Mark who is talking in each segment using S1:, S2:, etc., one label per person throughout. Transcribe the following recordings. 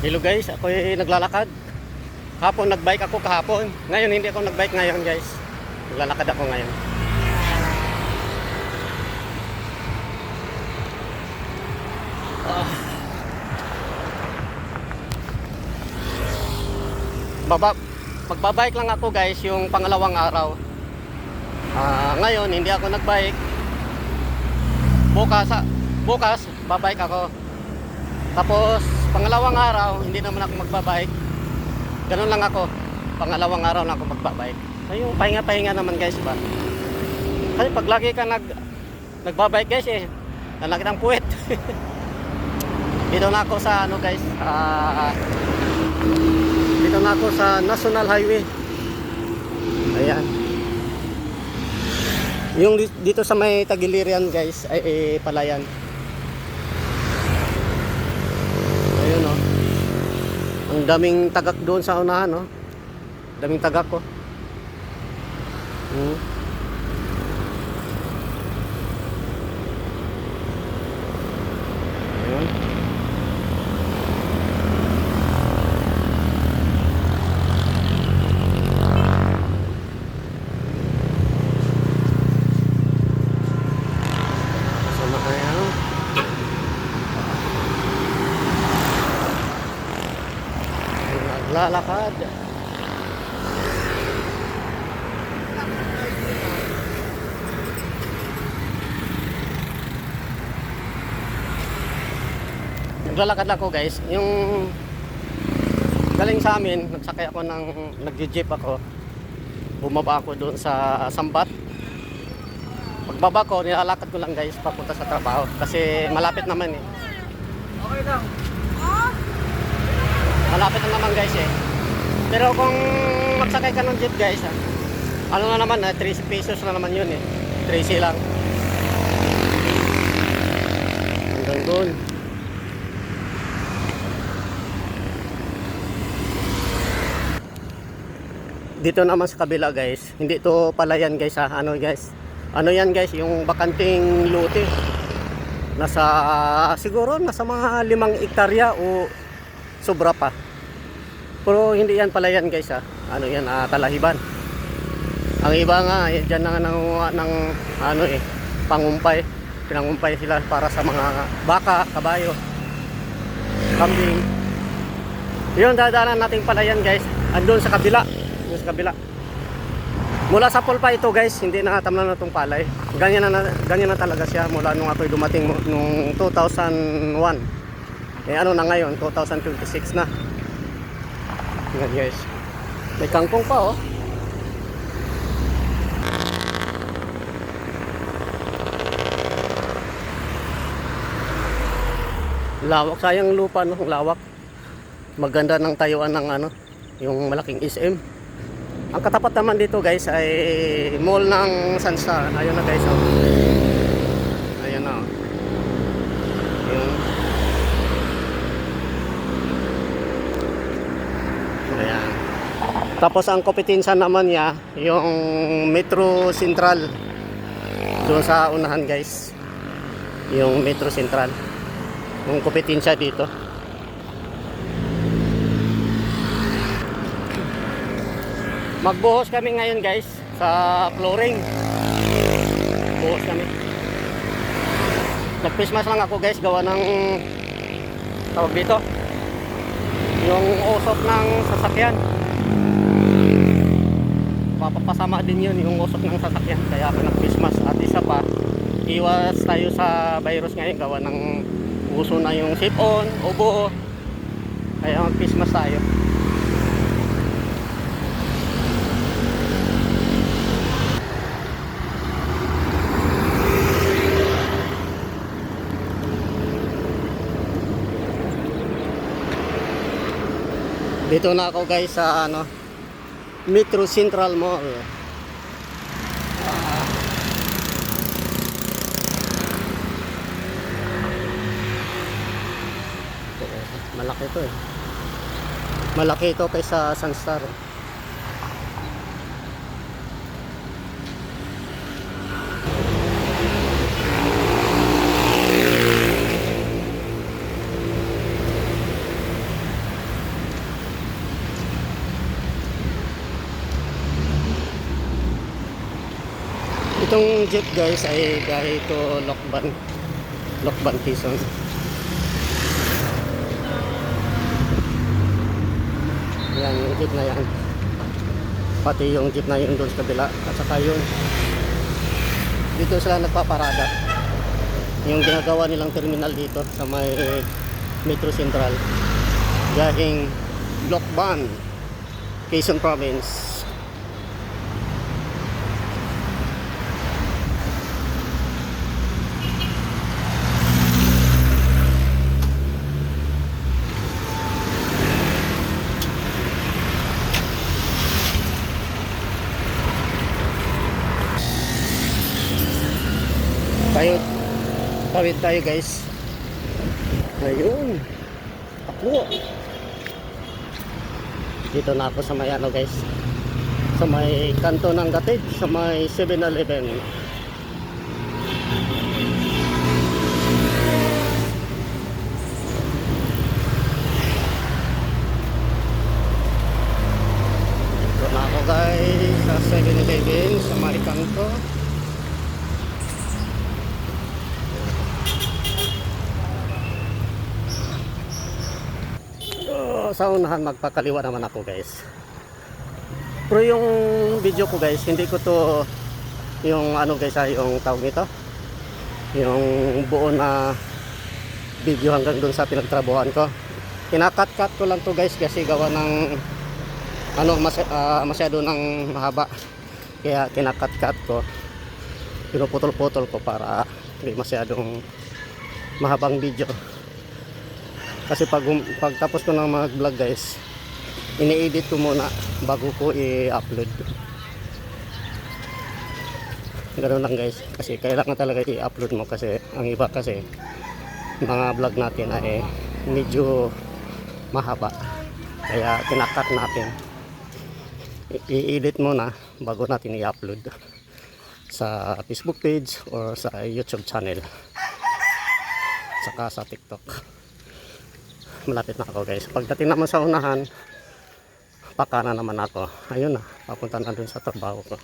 S1: Hello guys, ako ay naglalakad. Kahapon nagbike ako kahapon. Ngayon hindi ako nagbike ngayon guys. Naglalakad ako ngayon. Magbabike lang ako guys yung pangalawang araw. Ngayon hindi ako nagbike. Bukas babike ako. Tapos pangalawang araw hindi naman ako magbabike. Ganun lang ako. Pangalawang araw lang ako magbabike. Ay, yung pahinga-pahinga naman guys ba. Kasi pag lagi ka nagbabike guys lalaki ng puwet. Dito na ako sa ano guys. Dito na ako sa National Highway. Ayan. Yung dito sa may Tagiliran guys ay palayan. Ayun oh. Ang daming tagak doon sa unahan oh. Daming tagak ko. Ayun. Naglalakad. Naglalakad lang ako guys. Yung galing sa amin, nagsakay ako nag-jeep ako. Bumaba ako doon sa Sambat. Pagbaba ko, nilalakad ko lang guys papunta sa trabaho kasi malapit naman eh.
S2: Okay lang.
S1: Malapit na naman guys eh. Pero kung magsakay ka ng jeep guys ano na naman 3 pesos na naman yun eh. 3 lang. Hanggang doon. Dito naman sa kabila guys. Hindi to palayan guys Ano guys. Ano yan guys, yung bakanting lote. Siguro nasa mga 5 hektarya o sobra pa. Pero hindi yan palayan guys Ano yan, talahiban. Ang iba nga, dyan na nanguha ng pangumpay. Pinangumpay sila para sa mga baka, kabayo, kambing. Yun, dadaanan nating palayan guys. Andun sa kabila. Andun sa kabila. Mula sa pulpa ito guys, hindi nakatamnan na itong palay. Ganyan na talaga siya mula nung ako'y dumating nung 2001. Ano na ngayon, 2026 na. Tingnan guys. May kangkong pa oh. Lawak, sayang lupa no, lawak. Maganda ng tayuan ng yung malaking SM. Ang katapat naman dito guys ay mall ng Sunstar. Ayun na guys oh. Ayun na oh. Ayan. Tapos ang kompetensya naman niya yung Metro Central. Doon sa unahan guys. Yung Metro Central. Yung kompetensya dito. Magbuhos kami ngayon guys sa flooring. Buhos kami. Nag-Christmas lang ako guys gawa ng tawag dito. Yung usok ng sasakyan. Papapasama din yun yung usok ng sasakyan. Kaya ako nag-Christmas. At isa pa, iwas tayo sa virus ngayon gawa ng uso na yung sipon, ubo. Kaya mag-Christmas tayo. Dito na ako guys sa Metro Central Mall. Malaki ito eh. Malaki ito kaysa Sunstar. Itong jeep guys ay dahil ito Lokban Quezon. Yan yung jeep na yan. Pati yung jeep na yun doon sa kabila. At saka yun. Dito sila nagpaparada. Yung ginagawa nilang terminal dito sa may Metro Central. Gahing Lokban, Quezon Province. Tawid tayo guys. Ayun. Ako. Dito na ako sa may ano guys. Sa may kanto ng Gatid, sa may 7-Eleven. Dito na ako guys sa 7-Eleven, sa may kanto. Sa unahan magpakaliwa naman ako guys. Pero yung video ko guys, hindi ko to yung ano guys, yung tawag nito, yung buo na video hanggang dun sa pinagtrabuhan ko. Kinakat-cut ko lang to guys kasi gawa ng ano masyado ng mahaba. Kaya kinakat-cut ko, pinuputol-putol ko para hindi masyadong mahabang video. Kasi pag tapos ko ng mag-vlog guys, ini-edit ko muna bago ko i-upload. Ganoon lang guys, kasi kailangan talaga i-upload mo kasi ang iba kasi mga vlog natin ay medyo mahaba. Kaya kinakat natin. I-edit muna bago natin i-upload sa Facebook page or sa YouTube channel. Saka sa TikTok. Malapit na ako guys. Pagdating naman sa unahan, pakana naman ako. Ayun na, papunta na dun sa trabaho ko.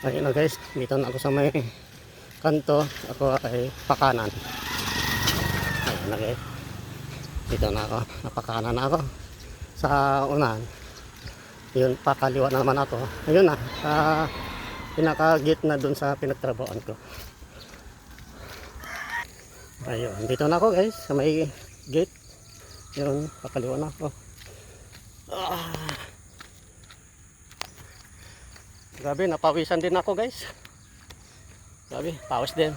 S1: Ayun na guys, dito na ako sa may kanto. Ako ay pakanan. Ayun na guys, dito na ako, napakanan na ako sa unahan. Yun, pakaliwa na naman ako. Ayun na, pinaka-gate na dun sa pinagtrabahoan ko. Ayun, dito na ako guys sa may gate. Yun, pakaliwa na ako. Grabe, napawisan din ako guys. Grabe, pawis din.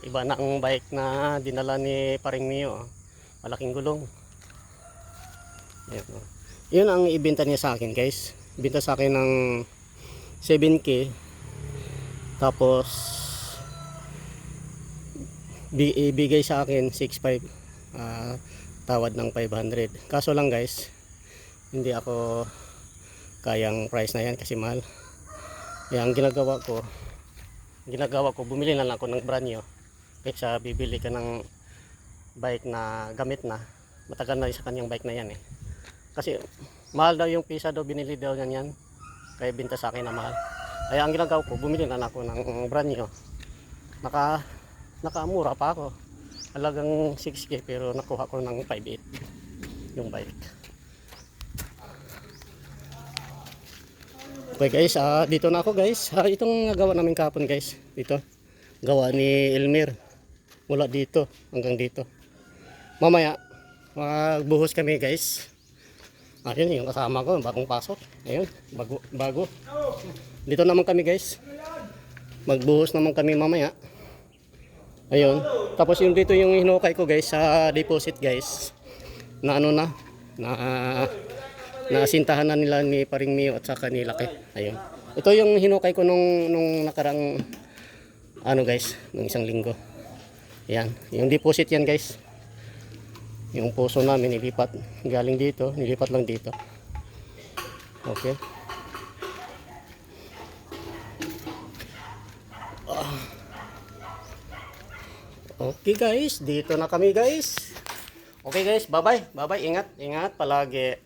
S1: Iba na ang bike na dinala ni Paring Mio. Malaking gulong. Ayun, yun ang ibenta niya sa akin guys. Ibenta sa akin ng 7K. Tapos ibigay sa akin 6.5, tawad ng 500. Kaso lang guys, hindi ako kayang price na yan kasi mahal. Kaya ang ginagawa ko, bumili na lang ako ng brand new kaysa bibili ka ng bike na gamit na. Matagal na sa kanyang bike na yan eh. Kasi mahal daw yung pisa daw, binili daw yan, kaya binta sa akin na mahal. Kaya ang ginagawa ko, bumili na lang ako ng brand new. Nakamura pa ako. Halagang 6K pero nakuha ko ng 5.8 yung bike. Okay guys, dito na ako guys. Itong nagawa namin kahapon guys. Dito. Gawa ni Elmer. Mula dito hanggang dito. Mamaya magbuhos kami guys. Ayun yung kasama ko, bagong pasok. Ayun, bago. Dito naman kami guys. Magbuhos naman kami mamaya. Ayun. Tapos yung dito yung hinukay ko guys sa deposit guys. Na ano na nasintahan na nila ni Paring Mio at saka ni Laki. Ayun. Ito yung hinukay ko nung nakarang ano guys, nung isang linggo. Ayan. Yung deposit yan guys. Yung puso namin nilipat galing dito, nilipat lang dito. Okay. Okay guys, dito na kami guys. Okay guys, bye bye. Bye bye, ingat palagi.